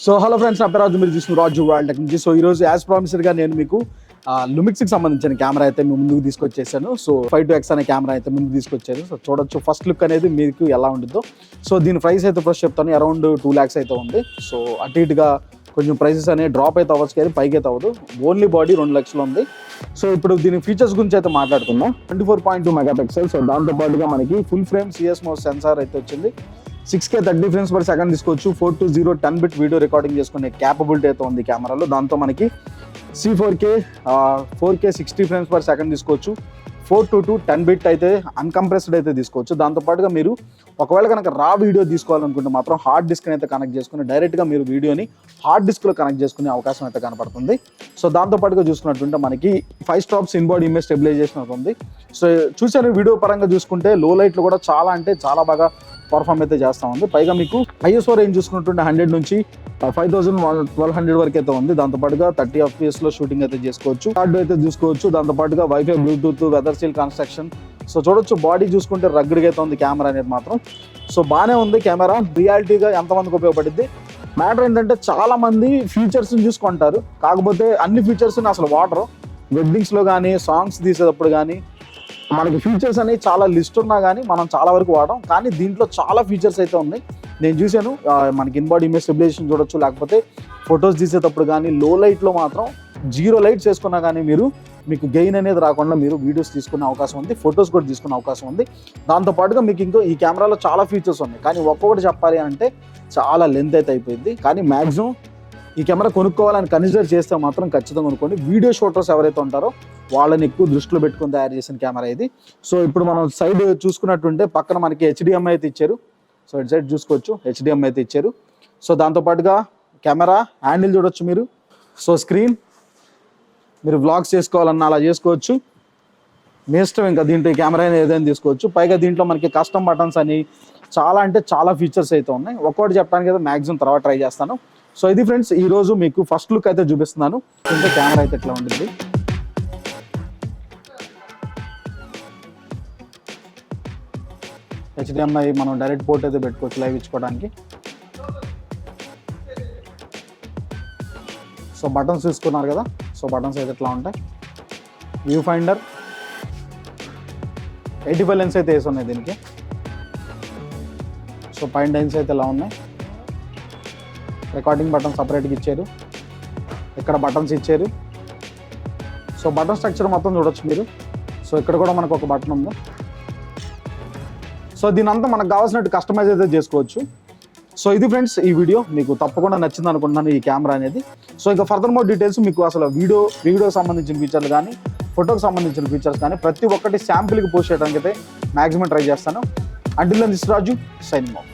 So hello friends, నా పేరు రాజు, మీరు చూసిన రాజు వరల్డ్ టెక్నాలజీ. సో ఈరోజు యాజ్ ప్రామిస్డ్గా నేను మీకు లుమిక్స్కి సంబంధించిన కెమెరా అయితే మేము ముందుకు తీసుకొచ్చేసాను. సో 5iix అనే కెమెరా అయితే ముందుకు తీసుకొచ్చాను. సో చూడొచ్చు ఫస్ట్ లుక్ అనేది మీకు ఎలా ఉంటుందో. సో దీని ప్రైస్ అయితే ఫస్ట్ చెప్తాను, అరౌండ్ 2 lakhs అయితే ఉంది. సో అటు ఇటుగా కొంచెం ప్రైసెస్ అనేవి డ్రాప్ అయితే అవ్వచ్చు, కానీ పైకి అయితే అవ్వదు. ఓన్లీ బాడీ 2 lakhs ఉంది. సో ఇప్పుడు దీని ఫీచర్స్ గురించి అయితే మాట్లాడుకుందాం. 24.2 మెగాపిక్సెల్. సో దాంతోపాటుగా మనకి full frame CS mode sensor అయితే వచ్చింది. 6K 30 frames per second తీసుకోవచ్చు. 420 10-bit వీడియో రికార్డింగ్ చేసుకునే క్యాపబిలిటీ అయితే ఉంది కెమెరాలో. దాంతో మనకి C4K 4K 60 frames per second తీసుకోవచ్చు. 422 10-bit అయితే అన్కంప్రెస్డ్ అయితే తీసుకోవచ్చు. దాంతోపాటుగా మీరు ఒకవేళ కనుక రా వీడియో తీసుకోవాలనుకుంటే మాత్రం హార్డ్ డిస్క్ని అయితే కనెక్ట్ చేసుకుని డైరెక్ట్గా మీరు వీడియోని హార్డ్ డిస్క్లో కనెక్ట్ చేసుకునే అవకాశం అయితే కనపడుతుంది. సో దాంతోపాటుగా చూసుకున్నట్టుంటే మనకి 5 stops ఇన్బాడీ ఇమేజ్ స్టెబిలైజేషన్ అవుతుంది. సో చూసాను వీడియో పరంగా చూసుకుంటే లో లైట్లు కూడా చాలా అంటే చాలా బాగా పర్ఫామ్ అయితే చేస్తూ ఉంది. పైగా మీకు ISO రేంజ్ చూసుకుంటుంటే 100 నుంచి 5100 వరకు అయితే ఉంది. దాంతోపాటుగా 30 FPS లో షూటింగ్ అయితే చేసుకోవచ్చు. కార్డు అయితే చూసుకోవచ్చు. దాంతోపాటుగా wifi, bluetooth, weather seal construction. So చూడొచ్చు బాడీ చూసుకుంటే రగ్గుడిగా అయితే ఉంది కెమెరా అనేది మాత్రం. సో బాగానే ఉంది కెమెరా. రియాలిటీగా ఎంతమందికి ఉపయోగపడుద్ది. మ్యాటర్ ఏంటంటే చాలా మంది ఫీచర్స్ని చూసుకుంటారు, కాకపోతే అన్ని ఫీచర్స్ని అసలు వాడరు. వెడ్డింగ్స్లో కానీ సాంగ్స్ తీసేటప్పుడు కానీ మనకి ఫీచర్స్ అనేవి చాలా లిస్ట్ ఉన్నా కానీ మనం చాలా వరకు వాడడం. కానీ దీంట్లో చాలా ఫీచర్స్ అయితే ఉన్నాయి. నేను చూశాను, మనకి ఇన్బాడీ ఇమేజ్ స్టెబిలైజేషన్ చూడొచ్చు, లేకపోతే ఫొటోస్ తీసేటప్పుడు కానీ లో లైట్లో మాత్రం 0 lights వేసుకున్నా కానీ మీకు గెయిన్ అనేది రాకుండా మీరు వీడియోస్ తీసుకునే అవకాశం ఉంది, ఫొటోస్ కూడా తీసుకునే అవకాశం ఉంది. దాంతోపాటుగా మీకు ఇంకో ఈ కెమెరాలో చాలా ఫీచర్స్ ఉన్నాయి, కానీ ఒక్కొక్కటి చెప్పాలి అంటే చాలా లెంత్ అయితే అయిపోయింది. కానీ మ్యాక్సిమం ఈ కెమెరా కొనుక్కోవాలని కన్సిడర్ చేస్తే మాత్రం ఖచ్చితంగా కొనుక్కోండి. వీడియో షూటర్స్ ఎవరైతే ఉంటారో వాళ్ళని ఎక్కువ దృష్టిలో పెట్టుకుని తయారు చేసిన కెమెరా ఇది. సో ఇప్పుడు మనం సైడ్ చూసుకున్నట్టుంటే పక్కన మనకి HDMI అయితే ఇచ్చారు. సో ఇటు సైడ్ చూసుకోవచ్చు, HDMI అయితే ఇచ్చారు. సో దాంతోపాటుగా కెమెరా హ్యాండిల్ చూడొచ్చు మీరు. సో స్క్రీన్ మీరు వ్లాగ్స్ చేసుకోవాలన్నా అలా చేసుకోవచ్చు, మీ ఇష్టం. ఇంకా దీంట్లో ఈ కెమెరా ఏదైనా తీసుకోవచ్చు. పైగా దీంట్లో మనకి కస్టమ్ బటన్స్ అని చాలా అంటే చాలా ఫీచర్స్ అయితే ఉన్నాయి. ఒక్కొక్కటి చెప్పడానికి అయితే మ్యాక్సిమం తర్వాత ట్రై చేస్తాను. సో ఇది ఫ్రెండ్స్, ఈరోజు మీకు ఫస్ట్ లుక్ అయితే చూపిస్తున్నాను. ఇంకా కెమెరా అయితే ఎట్లా ఉంటుంది. HDMI మనం డైరెక్ట్ పోర్ట్ అయితే పెట్టుకోవచ్చు లైవ్ ఇచ్చుకోవడానికి. సో బటన్స్ చూసుకున్నారు కదా. సో బటన్స్ అయితే ఎట్లా ఉంటాయి. వ్యూ ఫైండర్ 85 లెన్స్ అయితే వేసి ఉన్నాయి దీనికి. సో పైన లెన్స్ అయితే ఎలా ఉన్నాయి. రికార్డింగ్ బటన్ సపరేట్గా ఇచ్చారు, ఇక్కడ బటన్స్ ఇచ్చారు. సో బటన్ స్ట్రక్చర్ మొత్తం చూడొచ్చు మీరు. సో ఇక్కడ కూడా మనకు ఒక బటన్ ఉంది. సో దీని అంతా మనకు కావాల్సినట్టు కస్టమైజ్ అయితే చేసుకోవచ్చు. సో ఇది ఫ్రెండ్స్, ఈ వీడియో మీకు తప్పకుండా నచ్చింది అనుకుంటున్నాను ఈ కెమెరా అనేది. సో ఇంకా ఫర్దర్ మోర్ డీటెయిల్స్ మీకు అసలు వీడియోకి సంబంధించిన ఫీచర్లు కానీ ఫోటోకి సంబంధించిన ఫీచర్స్ కానీ ప్రతి ఒక్కటి శాంపిల్కి పోస్ట్ చేయడానికి అయితే మ్యాక్సిమం ట్రై చేస్తాను. Until then this Raju signing of.